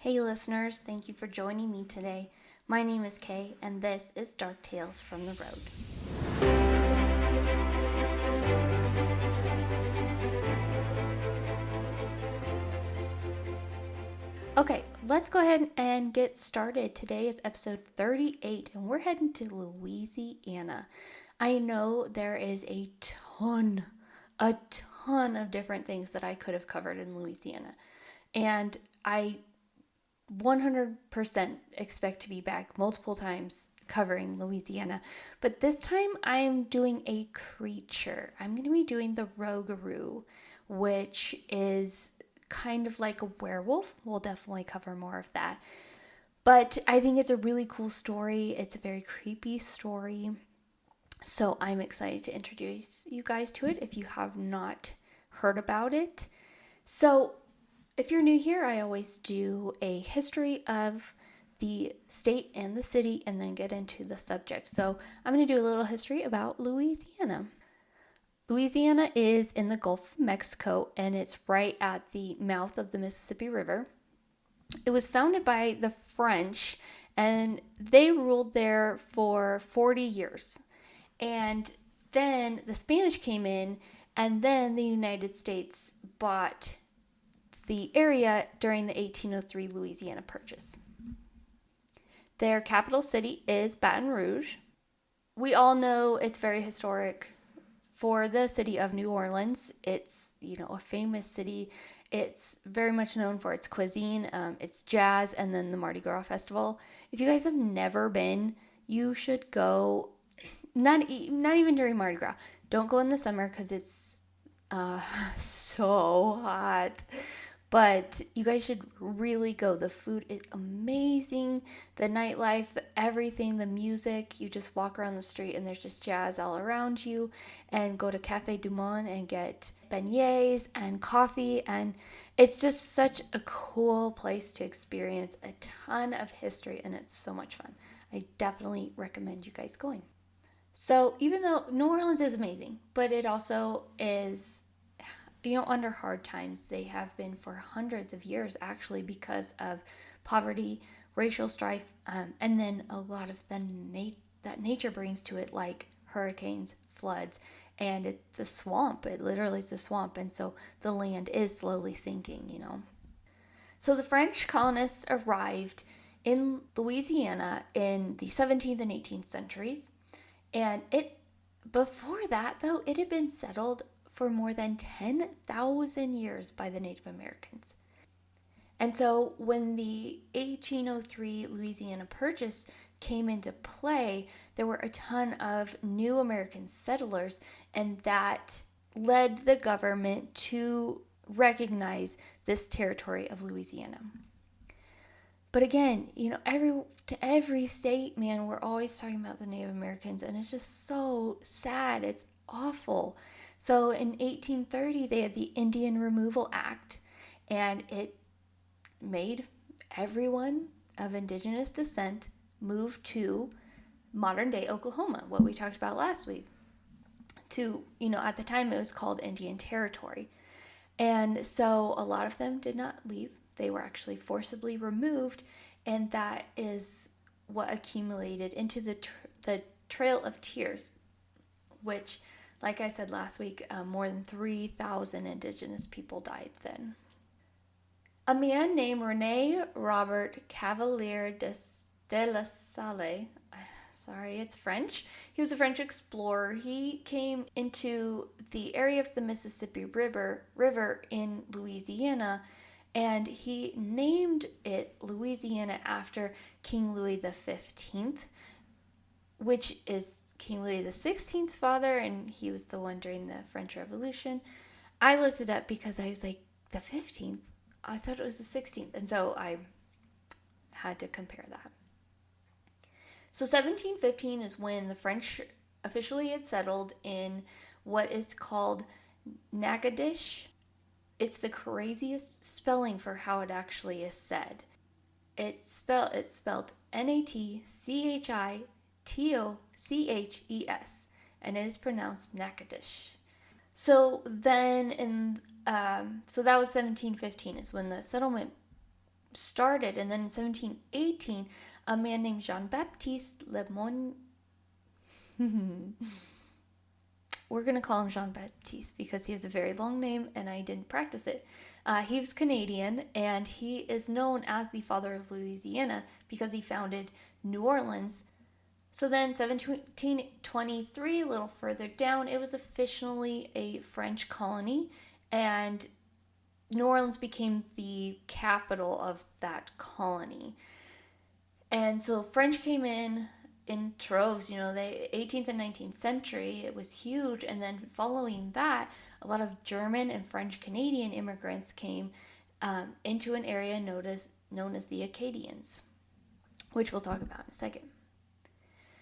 Hey listeners, thank you for joining me today. My name is Kay, and this is Dark Tales from the Road. Okay, let's go ahead and get started. Today is episode 38, and we're heading to Louisiana. I know there is a ton of different things that I could have covered in Louisiana, and I 100% expect to be back multiple times covering Louisiana. But this time I'm doing a creature. I'm going to be doing the Rougarou, which is kind of like a werewolf. We'll definitely cover more of that. But I think it's a really cool story. It's a very creepy story. So I'm excited to introduce you guys to it if you have not heard about it. So if you're new here, I always do a history of the state and the city and then get into the subject. So I'm going to do a little history about Louisiana. Louisiana is in the Gulf of Mexico, and it's right at the mouth of the Mississippi River. It was founded by the French, and they ruled there for 40 years. And then the Spanish came in, and then the United States bought the area during the 1803 Louisiana Purchase. Their capital city is Baton Rouge. We all know it's very historic for the city of New Orleans. It's, a famous city. It's very much known for its cuisine, its jazz, and then the Mardi Gras Festival. If you guys have never been, you should go. Not even during Mardi Gras. Don't go in the summer because it's so hot. But you guys should really go. The food is amazing. The nightlife, everything, the music. You just walk around the street and there's just jazz all around you. And go to Cafe Du Monde and get beignets and coffee. And it's just such a cool place to experience a ton of history. And it's so much fun. I definitely recommend you guys going. So even though New Orleans is amazing, but it also is under hard times. They have been for hundreds of years, actually, because of poverty, racial strife, and then a lot of that nature brings to it, like hurricanes, floods, and it's a swamp. It literally is a swamp, and so the land is slowly sinking, So the French colonists arrived in Louisiana in the 17th and 18th centuries, and before that, though, it had been settled for more than 10,000 years by the Native Americans. And so when the 1803 Louisiana Purchase came into play, there were a ton of new American settlers, and that led the government to recognize this territory of Louisiana. But again, every state, man, we're always talking about the Native Americans, and it's just so sad. It's awful. So in 1830, they had the Indian Removal Act, and it made everyone of indigenous descent move to modern-day Oklahoma, what we talked about last week. At the time, it was called Indian Territory. And so a lot of them did not leave. They were actually forcibly removed, and that is what accumulated into the Trail of Tears, which, like I said last week, more than 3,000 indigenous people died then. A man named René Robert Cavelier de la Salle, sorry, it's French. He was a French explorer. He came into the area of the Mississippi River in Louisiana, and he named it Louisiana after King Louis XV, which is King Louis XVI's father, and he was the one during the French Revolution. I looked it up because I was like, the 15th? I thought it was the 16th, and so I had to compare that. So 1715 is when the French officially had settled in what is called Natchitoches. It's the craziest spelling for how it actually is said. It's spelled Natchoches, and it is pronounced Natchitoches. So then, so that was 1715 is when the settlement started. And then in 1718, a man named Jean-Baptiste Lemoyne, we're going to call him Jean-Baptiste because he has a very long name and I didn't practice it. He was Canadian, and he is known as the father of Louisiana because he founded New Orleans. So then 1723, a little further down, it was officially a French colony, and New Orleans became the capital of that colony. And so French came in troves, the 18th and 19th century, it was huge. And then following that, a lot of German and French Canadian immigrants came into an area known as the Acadians, which we'll talk about in a second.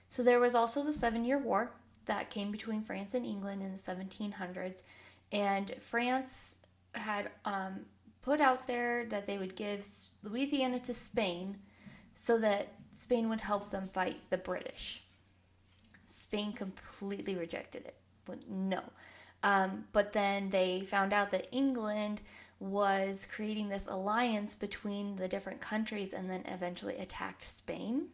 So there was also the 7-Year War that came between France and England in the 1700s. And France had put out there that they would give Louisiana to Spain so that Spain would help them fight the British. Spain completely rejected it. No. But then they found out that England was creating this alliance between the different countries and then eventually attacked Spain.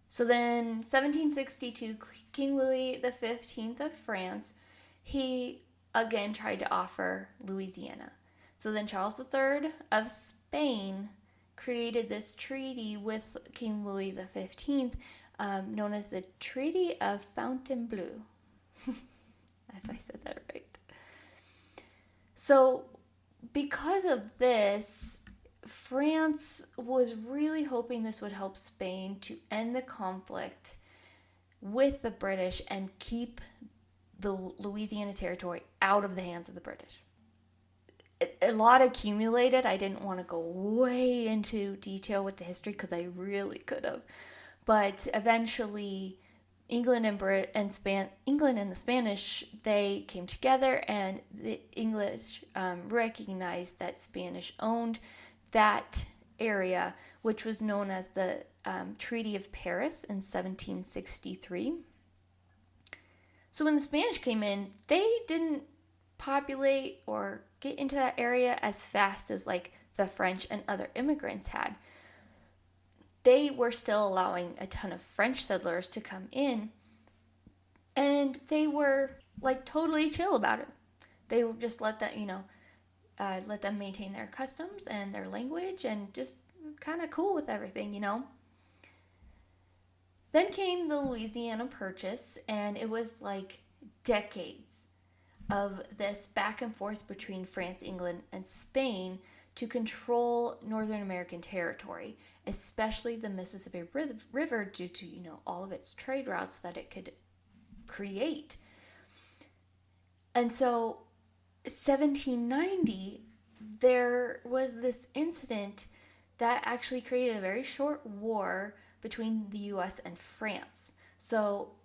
So then 1762, King Louis XV of France, he again tried to offer Louisiana. So then Charles III of Spain created this treaty with King Louis XV, known as the Treaty of Fontainebleau. If I said that right. So because of this, France was really hoping this would help Spain to end the conflict with the British and keep the Louisiana territory out of the hands of the British. A lot accumulated. I didn't want to go way into detail with the history because I really could have. But eventually, England and the Spanish, they came together, and the English recognized that Spanish owned that area, which was known as the Treaty of Paris in 1763. So when the Spanish came in, they didn't populate or get into that area as fast as like the French and other immigrants had. They were still allowing a ton of French settlers to come in, and they were like totally chill about it. They would just let them, let them maintain their customs and their language and just kind of cool with everything. Then came the Louisiana Purchase, and it was like decades of this back and forth between France, England, and Spain to control Northern American territory, especially the Mississippi River, due to, all of its trade routes that it could create. And so 1790, there was this incident that actually created a very short war between the U.S. and France. So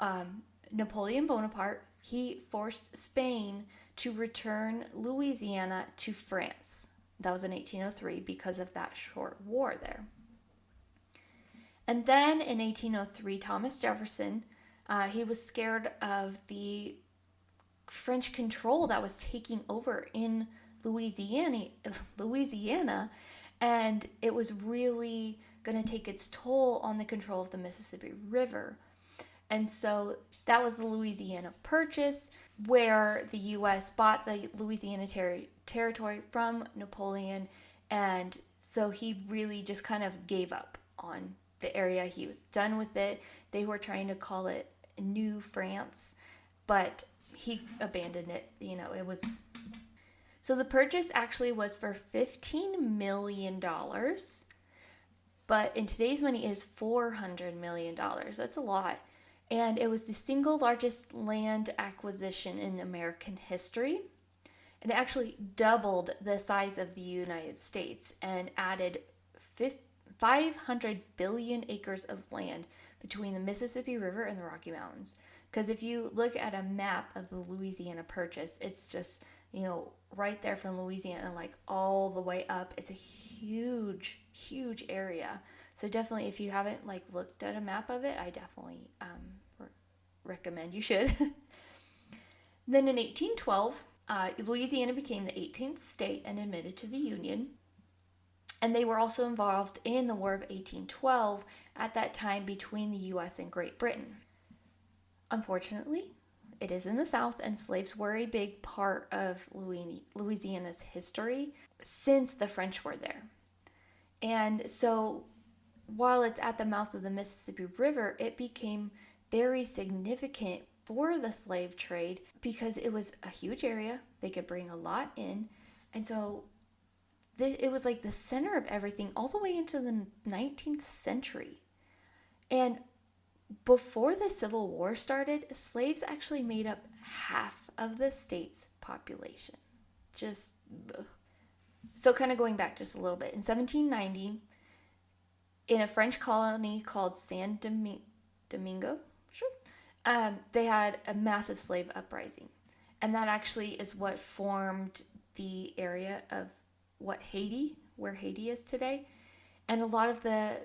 Napoleon Bonaparte, he forced Spain to return Louisiana to France. That was in 1803 because of that short war there. And then in 1803, Thomas Jefferson, he was scared of the French control that was taking over in Louisiana, and it was really going to take its toll on the control of the Mississippi River. And so that was the Louisiana Purchase, where the U.S. bought the Louisiana territory from Napoleon. And so he really just kind of gave up on the area. He was done with it. They were trying to call it New France, but he abandoned it. It was... So the purchase actually was for $15 million. But in today's money, it is $400 million. That's a lot. And it was the single largest land acquisition in American history. And it actually doubled the size of the United States and added 500 billion acres of land between the Mississippi River and the Rocky Mountains. Because if you look at a map of the Louisiana Purchase, it's just, right there from Louisiana, like all the way up. It's a huge, huge area. So definitely, if you haven't looked at a map of it, I definitely recommend you should. Then in 1812, Louisiana became the 18th state and admitted to the Union. And they were also involved in the War of 1812 at that time between the US and Great Britain. Unfortunately, it is in the South, and slaves were a big part of Louisiana's history since the French were there. And so while it's at the mouth of the Mississippi River, it became very significant for the slave trade because it was a huge area. They could bring a lot in. And so it was like the center of everything all the way into the 19th century. And before the Civil War started, slaves actually made up half of the state's population. Just ugh. So kind of going back just a little bit. In 1790, in a French colony called Domingo, sure, they had a massive slave uprising. And that actually is what formed the area of where Haiti is today. And a lot of the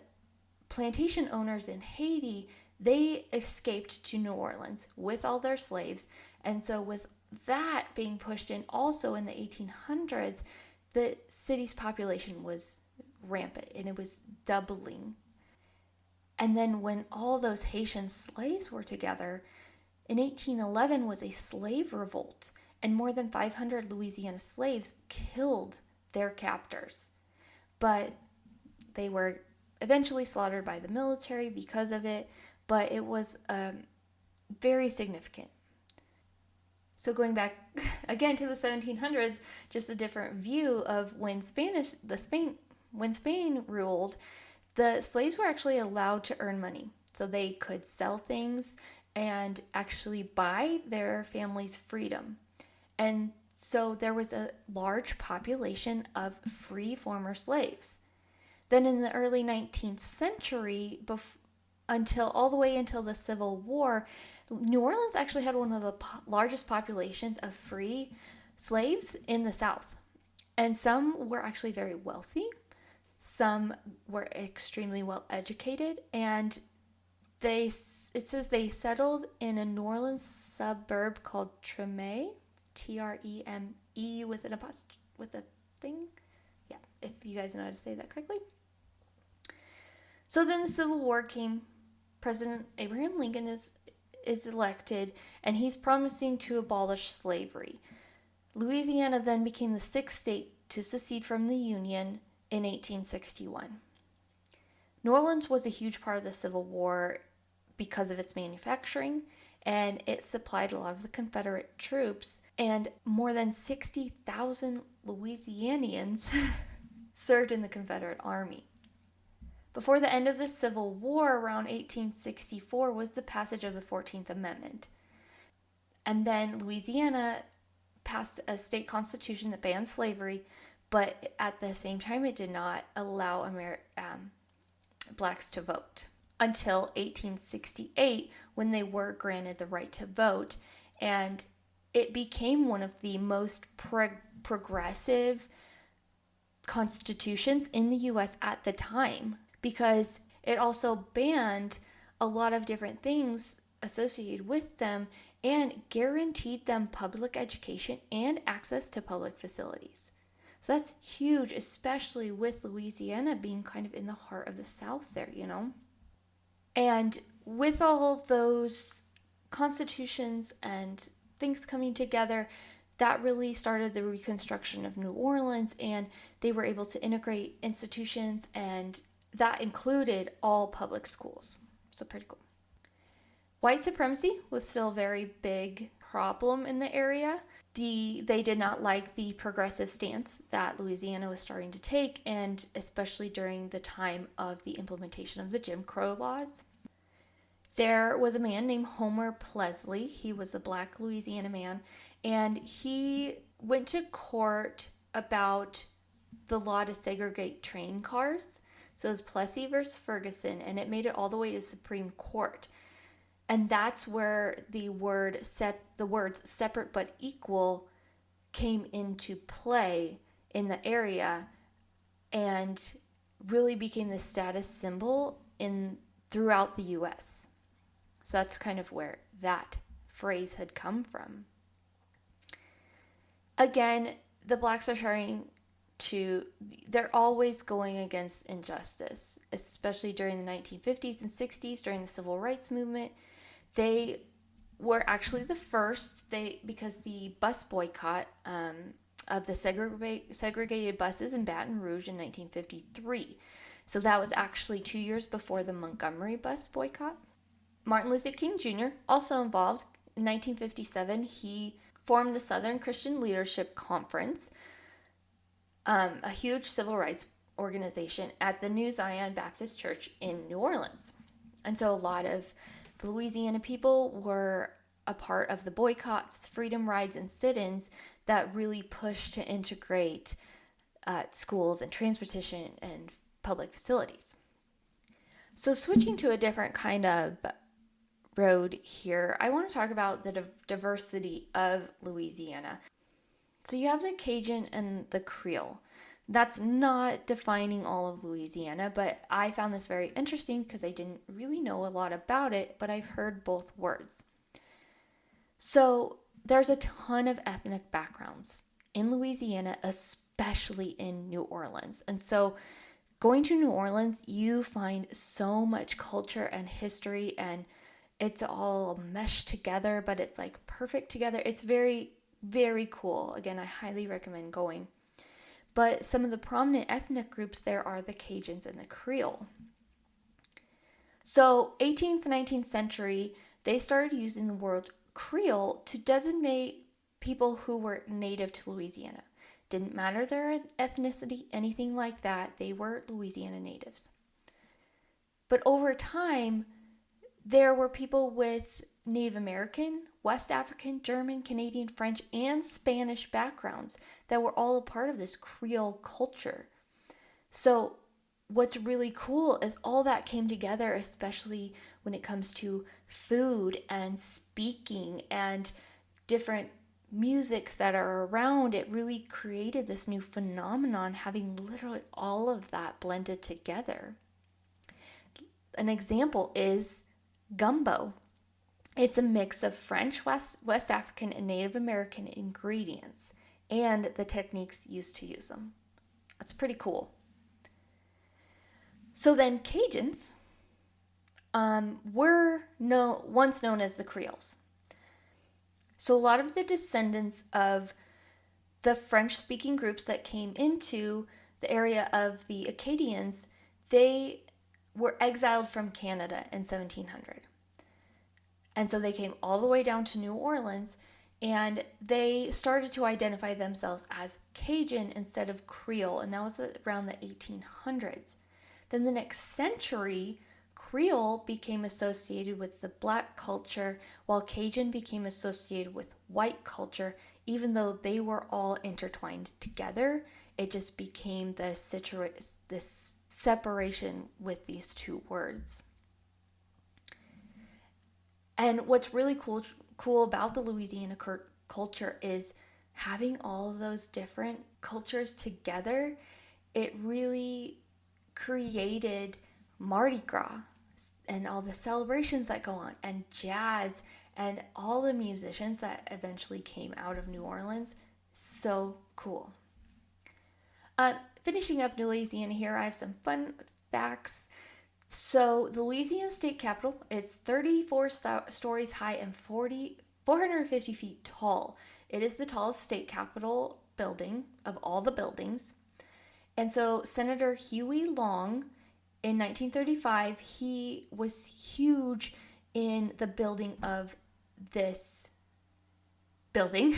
plantation owners in Haiti, they escaped to New Orleans with all their slaves. And so with that being pushed in also in the 1800s, the city's population was rampant and it was doubling. And then when all those Haitian slaves were together, in 1811 was a slave revolt, and more than 500 Louisiana slaves killed their captors. But they were eventually slaughtered by the military because of it, but it was very significant. So going back again to the 1700s, just a different view of when Spain ruled, the slaves were actually allowed to earn money. So they could sell things and actually buy their family's freedom. And so there was a large population of free former slaves. Then in the early 19th century, all the way until the Civil War, New Orleans actually had one of the largest populations of free slaves in the South. And some were actually very wealthy. Some were extremely well educated. And it says they settled in a New Orleans suburb called Treme, Treme with a thing. Yeah, if you guys know how to say that correctly. So then the Civil War came. President Abraham Lincoln is elected, and he's promising to abolish slavery. Louisiana then became the sixth state to secede from the Union in 1861. New Orleans was a huge part of the Civil War because of its manufacturing, and it supplied a lot of the Confederate troops, and more than 60,000 Louisianians served in the Confederate Army. Before the end of the Civil War, around 1864, was the passage of the 14th Amendment. And then Louisiana passed a state constitution that banned slavery, but at the same time, it did not allow blacks to vote until 1868, when they were granted the right to vote. And it became one of the most progressive constitutions in the U.S. at the time, because it also banned a lot of different things associated with them and guaranteed them public education and access to public facilities. So that's huge, especially with Louisiana being kind of in the heart of the South there, you know? And with all of those constitutions and things coming together, that really started the reconstruction of New Orleans, and they were able to integrate institutions, and that included all public schools. So pretty cool. White supremacy was still a very big problem in the area. They did not like the progressive stance that Louisiana was starting to take, and especially during the time of the implementation of the Jim Crow laws. There was a man named Homer Plesley. He was a black Louisiana man, and he went to court about the law to segregate train cars. So it was Plessy versus Ferguson, and it made it all the way to Supreme Court. And that's where the words separate but equal came into play in the area and really became the status symbol throughout the U.S. So that's kind of where that phrase had come from. Again, the blacks are trying they're always going against injustice, especially during the 1950s and 60s during the civil rights movement. They were actually the first, because the bus boycott of the segregated buses in Baton Rouge in 1953. So that was actually 2 years before the Montgomery bus boycott. Martin Luther King Jr. also involved. In 1957, he formed the Southern Christian Leadership Conference, a huge civil rights organization at the New Zion Baptist Church in New Orleans. And so a lot of the Louisiana people were a part of the boycotts, freedom rides, and sit-ins that really pushed to integrate schools and transportation and public facilities. So switching to a different kind of road here, I want to talk about the diversity of Louisiana. So you have the Cajun and the Creole. That's not defining all of Louisiana, but I found this very interesting because I didn't really know a lot about it, but I've heard both words. So there's a ton of ethnic backgrounds in Louisiana, especially in New Orleans. And so going to New Orleans, you find so much culture and history, and it's all meshed together, but it's like perfect together. It's very, very cool. Again, I highly recommend going. But some of the prominent ethnic groups there are the Cajuns and the Creole. So 18th, 19th century, they started using the word Creole to designate people who were native to Louisiana. Didn't matter their ethnicity, anything like that. They were Louisiana natives. But over time, there were people with Native American, West African, German, Canadian, French, and Spanish backgrounds that were all a part of this Creole culture. So what's really cool is all that came together, especially when it comes to food and speaking and different musics that are around. It really created this new phenomenon, having literally all of that blended together. An example is gumbo. It's a mix of French, West African, and Native American ingredients and the techniques used to use them. That's pretty cool. So then Cajuns were once known as the Creoles. So a lot of the descendants of the French-speaking groups that came into the area of the Acadians, they were exiled from Canada in 1700. And so they came all the way down to New Orleans, and they started to identify themselves as Cajun instead of Creole, and that was around the 1800s. Then the next century, Creole became associated with the black culture, while Cajun became associated with white culture. Even though they were all intertwined together, it just became this separation with these two words. And what's really cool about the Louisiana culture is having all of those different cultures together. It really created Mardi Gras and all the celebrations that go on, and jazz, and all the musicians that eventually came out of New Orleans. So cool. Finishing up Louisiana here, I have some fun facts. So the Louisiana State Capitol is 34 stories high and 450 feet tall. It is the tallest state capitol building of all the buildings. And so Senator Huey Long, in 1935, he was huge in the building of this building,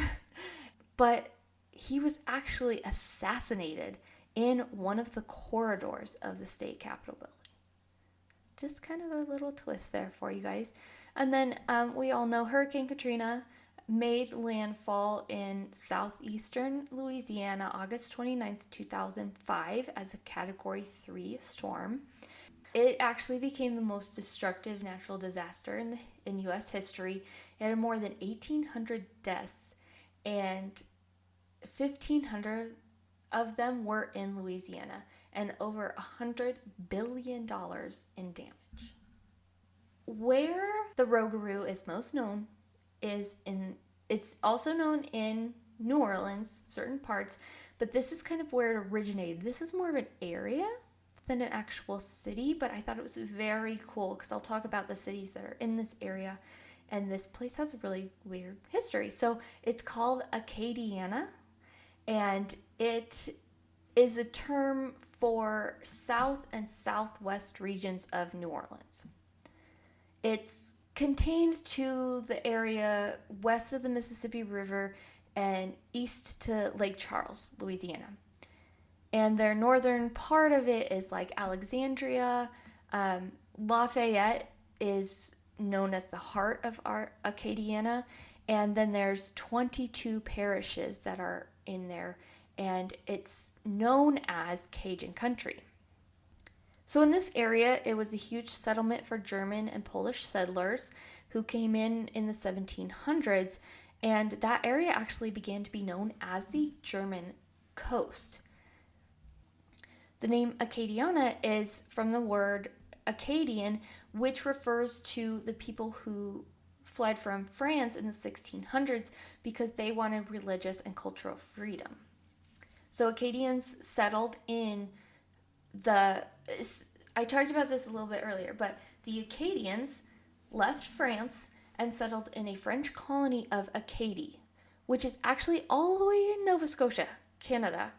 but he was actually assassinated in one of the corridors of the state capitol building. Just kind of a little twist there for you guys. And then we all know Hurricane Katrina made landfall in southeastern Louisiana August 29th, 2005 as a Category 3 storm. It actually became the most destructive natural disaster in U.S. history. It had more than 1,800 deaths, and 1,500 of them were in Louisiana, and over $100 billion in damage. Where the Rougarou is most known it's also known in New Orleans, certain parts, but this is kind of where it originated. This is more of an area than an actual city, but I thought it was very cool because I'll talk about the cities that are in this area. And this place has a really weird history. So it's called Acadiana, and it is a term for south and southwest regions of New Orleans. It's contained to the area west of the Mississippi River and east to Lake Charles, Louisiana. And their northern part of it is like Alexandria. Lafayette is known as the heart of our Acadiana. And then there's 22 parishes that are in there. And it's known as Cajun country. So in this area, it was a huge settlement for German and Polish settlers who came in the 1700s. And that area actually began to be known as the German coast. The name Acadiana is from the word Acadian, which refers to the people who fled from France in the 1600s because they wanted religious and cultural freedom. So Acadians settled in I talked about this a little bit earlier, but the Acadians left France and settled in a French colony of Acadie, which is actually all the way in Nova Scotia, Canada.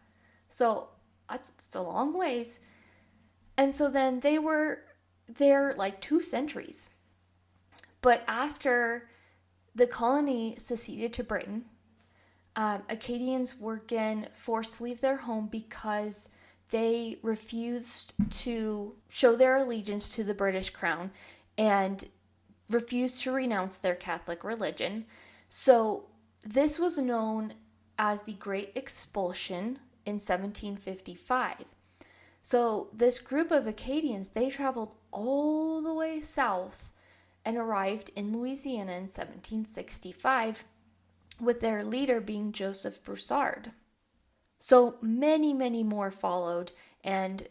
So it's a long ways. And so then they were there like 2 centuries. But after the colony seceded to Britain, Acadians were again forced to leave their home because they refused to show their allegiance to the British crown and refused to renounce their Catholic religion. So this was known as the Great Expulsion in 1755. So this group of Acadians, they traveled all the way south and arrived in Louisiana in 1765, with their leader being Joseph Broussard. So many, many more followed, and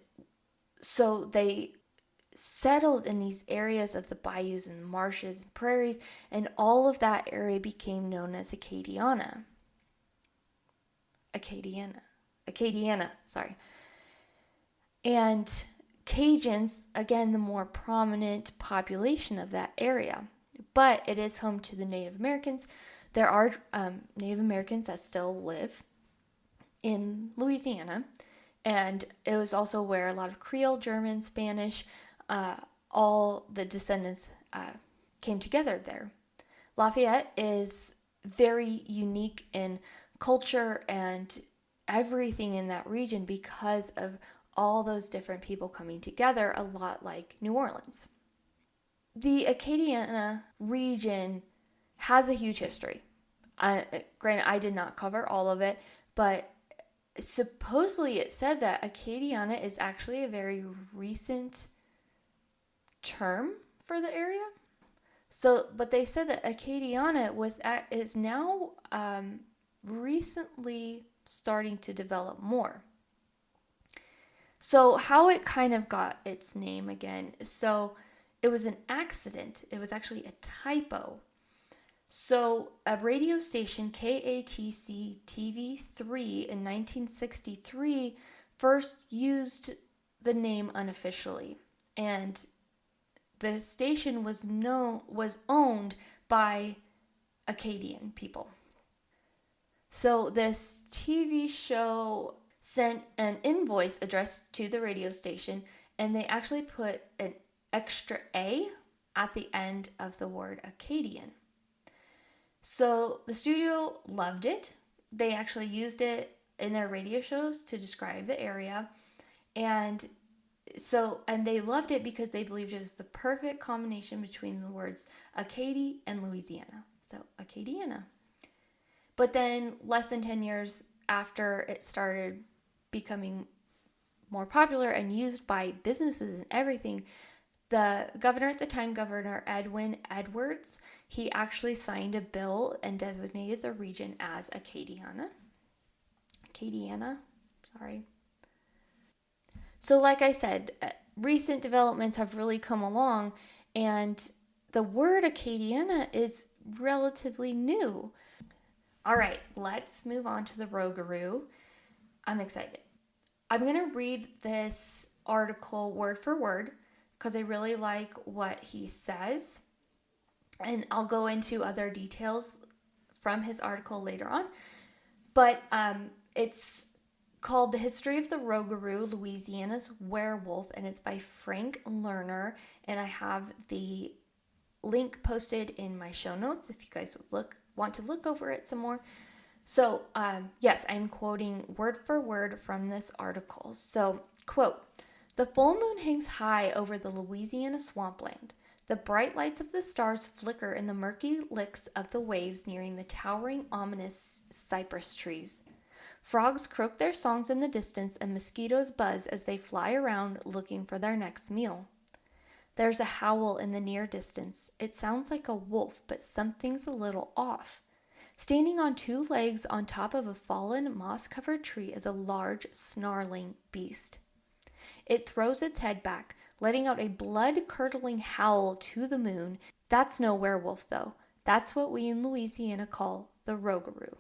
so they settled in these areas of the bayous and marshes and prairies, and all of that area became known as Acadiana, sorry. And Cajuns, again, the more prominent population of that area, but it is home to the Native Americans. There are Native Americans that still live in Louisiana, and it was also where a lot of Creole, German, Spanish, all the descendants came together there. Lafayette is very unique in culture and everything in that region because of all those different people coming together, a lot like New Orleans. The Acadiana region has a huge history. Granted, I did not cover all of it, but supposedly it said that Acadiana is actually a very recent term for the area. So, but they said that Acadiana is now recently starting to develop more. So how it kind of got its name again. So it was an accident. It was actually a typo. So a radio station, KATC TV3 in 1963, first used the name unofficially. And the station was owned by Acadian people. So this TV show sent an invoice addressed to the radio station, and they actually put an extra A at the end of the word Acadian. So the studio loved it. They actually used it in their radio shows to describe the area. And they loved it because they believed it was the perfect combination between the words Acadie and Louisiana. So Acadiana. But then less than 10 years after it started becoming more popular and used by businesses and everything, the governor at the time, Governor Edwin Edwards, he actually signed a bill and designated the region as Acadiana, sorry. So like I said, recent developments have really come along, and the word Acadiana is relatively new. All right, let's move on to the Rougarou. I'm excited. I'm going to read this article word for word because I really like what he says. And I'll go into other details from his article later on. But it's called The History of the Rougarou, Louisiana's Werewolf, and it's by Frank Lerner. And I have the link posted in my show notes if you guys want to look over it some more. So, yes, I'm quoting word for word from this article. So, quote, "The full moon hangs high over the Louisiana swampland. The bright lights of the stars flicker in the murky licks of the waves nearing the towering, ominous cypress trees. Frogs croak their songs in the distance and mosquitoes buzz as they fly around looking for their next meal. There's a howl in the near distance. It sounds like a wolf, but something's a little off. Standing on two legs on top of a fallen, moss-covered tree is a large, snarling beast. It throws its head back, letting out a blood-curdling howl to the moon. That's no werewolf, though. That's what we in Louisiana call the Rougarou.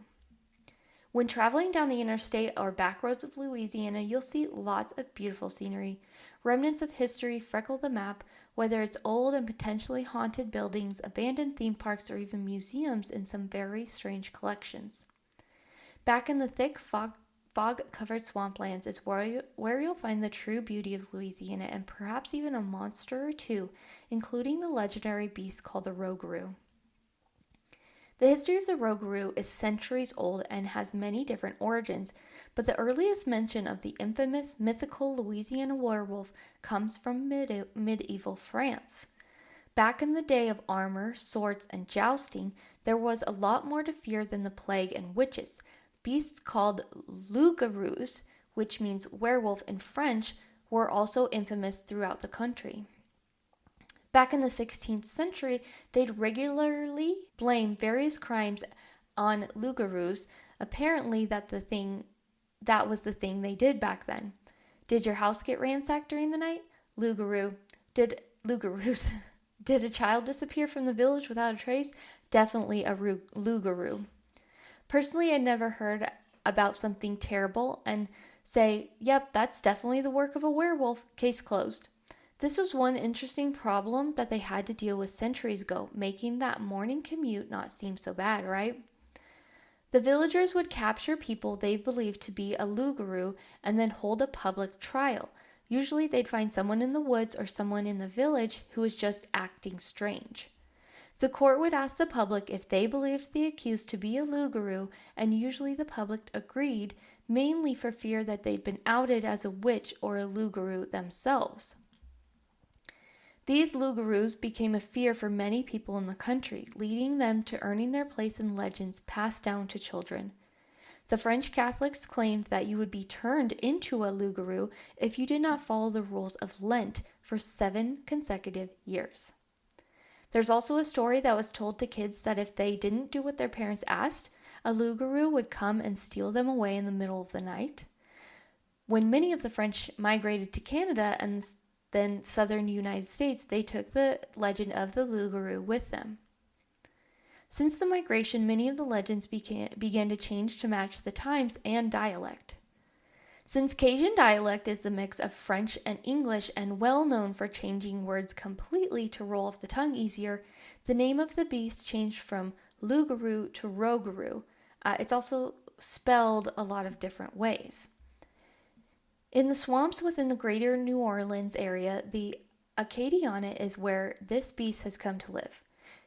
When traveling down the interstate or back roads of Louisiana, you'll see lots of beautiful scenery. Remnants of history freckle the map, whether it's old and potentially haunted buildings, abandoned theme parks, or even museums in some very strange collections. Back in the thick fog-covered swamplands is where you'll find the true beauty of Louisiana and perhaps even a monster or two, including the legendary beast called the Rougarou. The history of the Rougarou is centuries old and has many different origins, but the earliest mention of the infamous mythical Louisiana werewolf comes from medieval France. Back in the day of armor, swords, and jousting, there was a lot more to fear than the plague and witches. Beasts called loups-garous, which means werewolf in French, were also infamous throughout the country. Back in the 16th century, they'd regularly blame various crimes on loups-garous. Apparently, that was the thing they did back then. Did your house get ransacked during the night? Loups-garous. Did loups-garous? Did a child disappear from the village without a trace? Definitely a loups-garous. Personally, I'd never heard about something terrible and say, yep, that's definitely the work of a werewolf. Case closed. This was one interesting problem that they had to deal with centuries ago, making that morning commute not seem so bad, right? The villagers would capture people they believed to be a loups-garous and then hold a public trial. Usually they'd find someone in the woods or someone in the village who was just acting strange. The court would ask the public if they believed the accused to be a loups-garous, and usually the public agreed, mainly for fear that they'd been outed as a witch or a loups-garous themselves. These loups-garous became a fear for many people in the country, leading them to earning their place in legends passed down to children. The French Catholics claimed that you would be turned into a loups-garous if you did not follow the rules of Lent for 7 consecutive years. There's also a story that was told to kids that if they didn't do what their parents asked, a loups-garous would come and steal them away in the middle of the night. When many of the French migrated to Canada and then southern United States, they took the legend of the loups-garous with them. Since the migration, many of the legends began to change to match the times and dialect. Since Cajun dialect is the mix of French and English and well known for changing words completely to roll off the tongue easier, the name of the beast changed from loups-garou to Rougarou. It's also spelled a lot of different ways. In the swamps within the greater New Orleans area, the Acadiana is where this beast has come to live.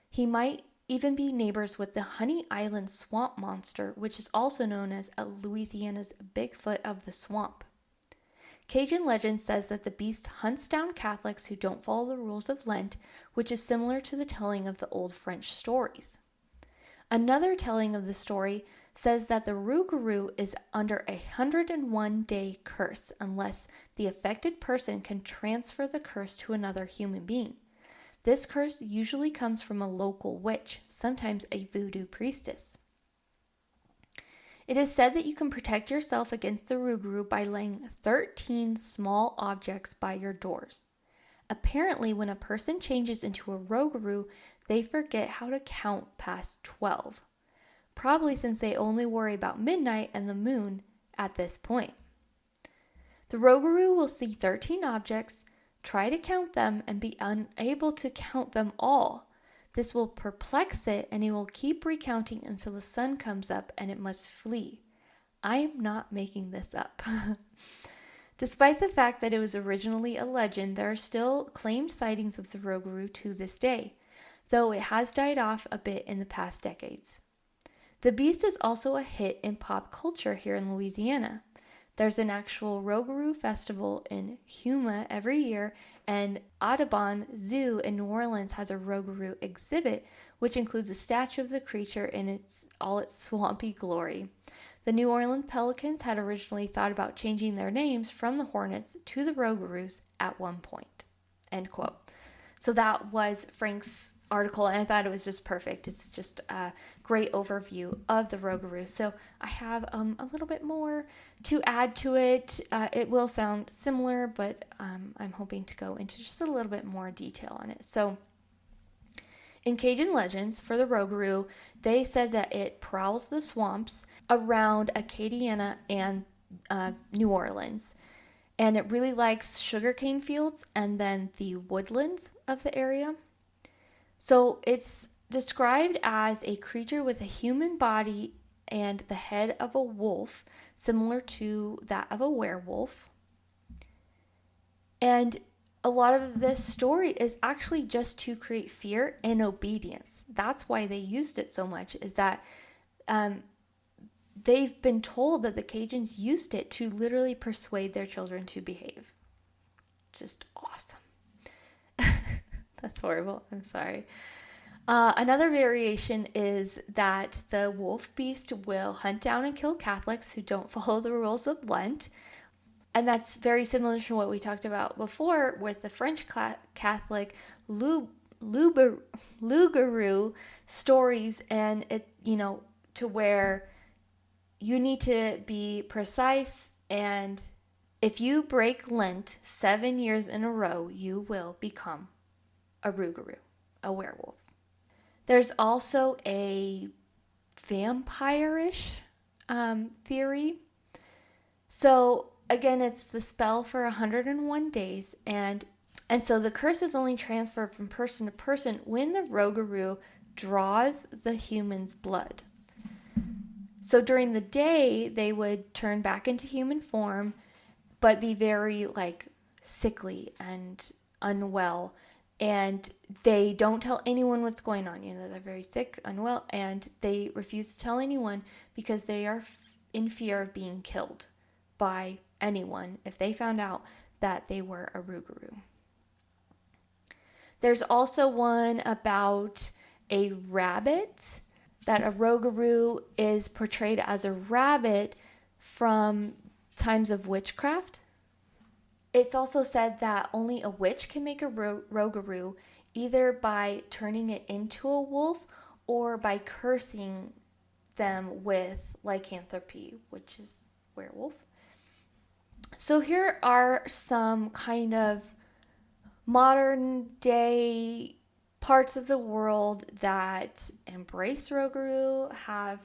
He might even be neighbors with the Honey Island swamp monster, which is also known as Louisiana's Bigfoot of the swamp. Cajun legend says that the beast hunts down Catholics who don't follow the rules of Lent, which is similar to the telling of the old French stories. Another telling of the story says that the Rougarou is under a 101-day curse unless the affected person can transfer the curse to another human being. This curse usually comes from a local witch, sometimes a voodoo priestess. It is said that you can protect yourself against the Rougarou by laying 13 small objects by your doors. Apparently, when a person changes into a Rougarou, they forget how to count past 12. Probably since they only worry about midnight and the moon, at this point. The Rougarou will see 13 objects, try to count them, and be unable to count them all. This will perplex it, and it will keep recounting until the sun comes up and it must flee. I'm not making this up. Despite the fact that it was originally a legend, there are still claimed sightings of the Rougarou to this day, though it has died off a bit in the past decades. The beast is also a hit in pop culture here in Louisiana. There's an actual Rougarou festival in Huma every year, and Audubon Zoo in New Orleans has a Rougarou exhibit, which includes a statue of the creature in all its swampy glory. The New Orleans Pelicans had originally thought about changing their names from the Hornets to the Rougarous at one point. End quote. So that was Frank's article, and I thought it was just perfect. It's just a great overview of the Rougarou. So I have a little bit more to add to it. It will sound similar, but I'm hoping to go into just a little bit more detail on it. So in Cajun legends for the Rougarou, they said that it prowls the swamps around Acadiana and New Orleans. And it really likes sugarcane fields and then the woodlands of the area. So it's described as a creature with a human body and the head of a wolf, similar to that of a werewolf. And a lot of this story is actually just to create fear and obedience. That's why they used it so much, is that they've been told that the Cajuns used it to literally persuade their children to behave. Just awesome. That's horrible. I'm sorry. Another variation is that the wolf beast will hunt down and kill Catholics who don't follow the rules of Lent. And that's very similar to what we talked about before with the French Catholic Lougarou stories, and it, to where you need to be precise, and if you break Lent 7 years in a row, you will become a Rougarou, a werewolf. There's also a vampire-ish theory. So again, it's the spell for 101 days, and so the curse is only transferred from person to person when the Rougarou draws the human's blood. So during the day, they would turn back into human form, but be very sickly and unwell. And they don't tell anyone what's going on. They're very sick, unwell, and they refuse to tell anyone because they are in fear of being killed by anyone if they found out that they were a Rougarou. There's also one about a rabbit, that a Rougarou is portrayed as a rabbit from times of witchcraft. It's also said that only a witch can make a Rougarou, either by turning it into a wolf or by cursing them with lycanthropy, which is werewolf. So here are some kind of modern day parts of the world that embrace Rougarou, have,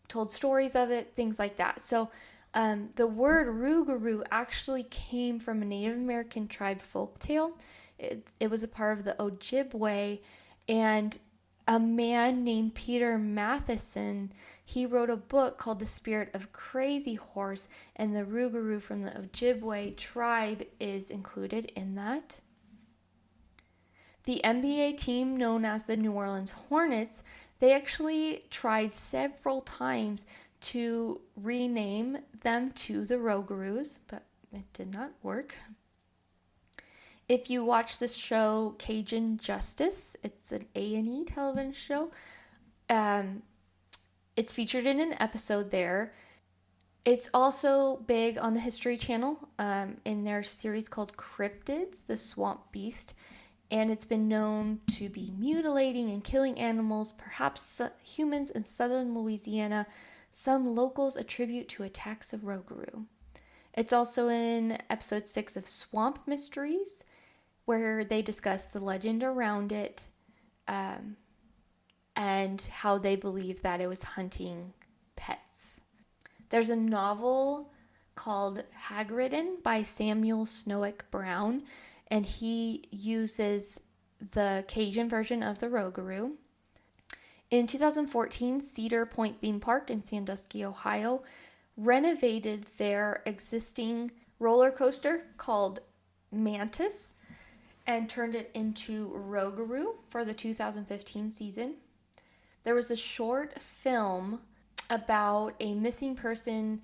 told stories of it, things like that. So the word Rougarou actually came from a Native American tribe folktale. It was a part of the Ojibwe, and a man named Peter Matheson, he wrote a book called The Spirit of Crazy Horse, and the Rougarou from the Ojibwe tribe is included in that. The NBA team known as the New Orleans Hornets, they actually tried several times to rename them to the Rougarous, but it did not work. If you watch the show Cajun Justice, it's an A&E television show. It's featured in an episode there. It's also big on the History Channel in their series called Cryptids, the Swamp Beast. And it's been known to be mutilating and killing animals, perhaps humans in southern Louisiana. Some locals attribute to attacks of Rougarou. It's also in episode 6 of Swamp Mysteries, where they discuss the legend around it and how they believe that it was hunting pets. There's a novel called Hagridden by Samuel Snowick Brown, and he uses the Cajun version of the Rougarou. In 2014, Cedar Point Theme Park in Sandusky, Ohio, renovated their existing roller coaster called Mantis and turned it into Rougarou for the 2015 season. There was a short film about a missing person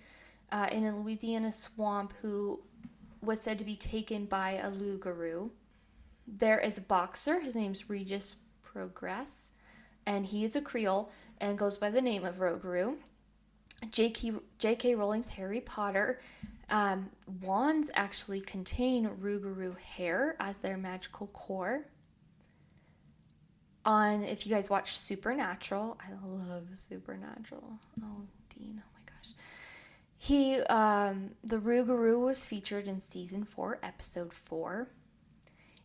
in a Louisiana swamp who was said to be taken by a loup-garou. There is a boxer. His name's Regis Progress, and he is a Creole and goes by the name of Rougarou. J.K. Rowling's Harry Potter, wands actually contain Rougarou hair as their magical core. If you guys watch Supernatural, I love Supernatural. Oh, Dean, oh my gosh. The Rougarou was featured in season 4, episode 4.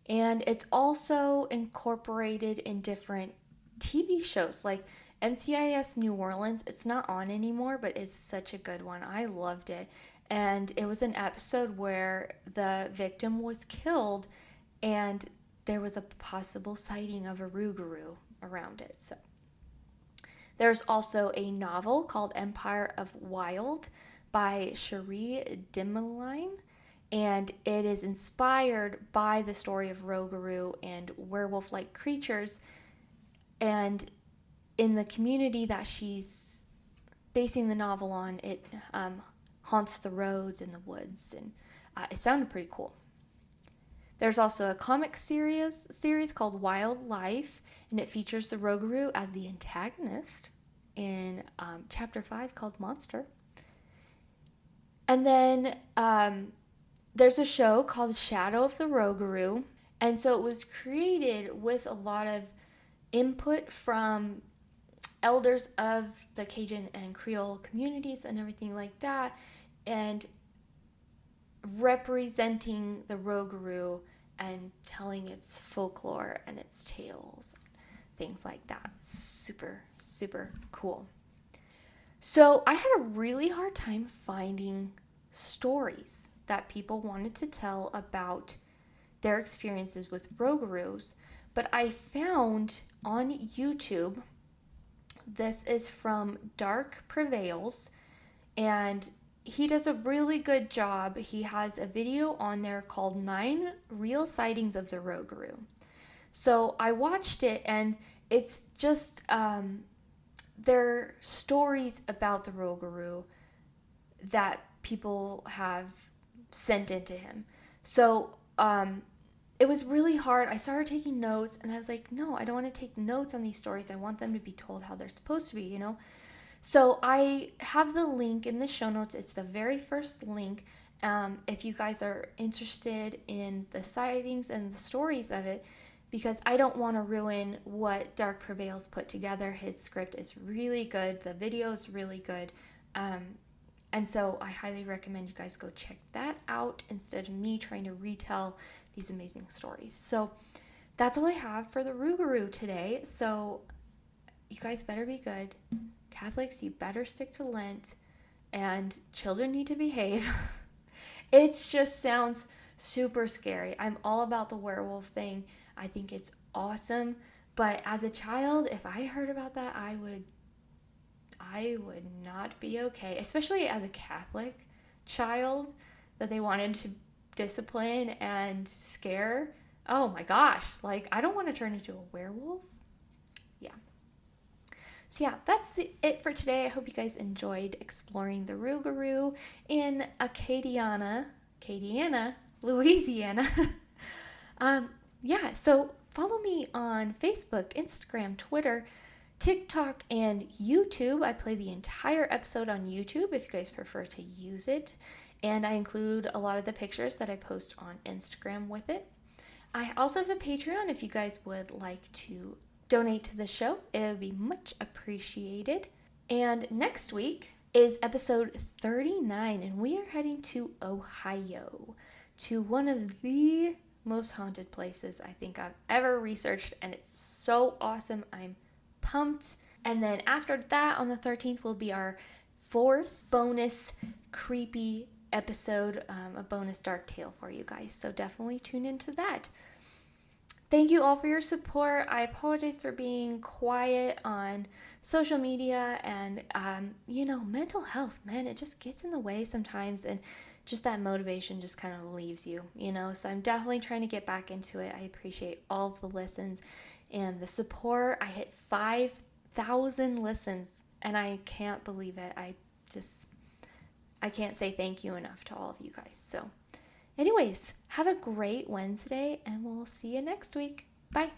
And it's also incorporated in different TV shows like NCIS New Orleans. It's not on anymore, but it's such a good one. I loved it. And it was an episode where the victim was killed and there was a possible sighting of a Rougarou around it. So there's also a novel called Empire of Wild by Cherie Dimeline, and it is inspired by the story of Rougarou and werewolf-like creatures. And in the community that she's basing the novel on, it haunts the roads and the woods, and it sounded pretty cool. There's also a comic series called Wild Life, and it features the Rougarou as the antagonist in chapter 5 called Monster. And then there's a show called Shadow of the Rougarou, and so it was created with a lot of input from elders of the Cajun and Creole communities and everything like that, and representing the Rougarou and telling its folklore and its tales, things like that. Super, super cool. So I had a really hard time finding stories that people wanted to tell about their experiences with Rougarous, but I found on YouTube, this is from Dark Prevails, and he does a really good job. He has a video on there called 9 Real Sightings of the Rougarou. So I watched it, and it's just they're stories about the Rougarou that people have sent into him. So it was really hard. I started taking notes, and I was like, no, I don't want to take notes on these stories. I want them to be told how they're supposed to be, you know? So I have the link in the show notes. It's the very first link. If you guys are interested in the sightings and the stories of it, because I don't want to ruin what Dark Prevails put together. His script is really good. The video is really good. And so I highly recommend you guys go check that out instead of me trying to retell these amazing stories. So that's all I have for the Rougarou today. So you guys better be good. Catholics, you better stick to Lent, and children need to behave. It just sounds super scary. I'm all about the werewolf thing. I think it's awesome, but as a child, if I heard about that, I would not be okay, especially as a Catholic child that they wanted to discipline and scare. Oh my gosh, like I don't want to turn into a werewolf. Yeah. So yeah, that's it for today. I hope you guys enjoyed exploring the Rougarou in Acadiana, Louisiana. Yeah, so follow me on Facebook, Instagram, Twitter, TikTok, and YouTube. I play the entire episode on YouTube if you guys prefer to use it. And I include a lot of the pictures that I post on Instagram with it. I also have a Patreon if you guys would like to donate to the show. It would be much appreciated. And next week is episode 39, and we are heading to Ohio, to one of the most haunted places I think I've ever researched, and it's so awesome. I'm pumped. And then after that, on the 13th, will be our fourth bonus creepy episode, a bonus dark tale for you guys. So definitely tune into that. Thank you all for your support. I apologize for being quiet on social media and, mental health, man, it just gets in the way sometimes. And just that motivation just kind of leaves you, So I'm definitely trying to get back into it. I appreciate all the listens and the support. I hit 5,000 listens and I can't believe it. I can't say thank you enough to all of you guys. So anyways, have a great Wednesday and we'll see you next week. Bye.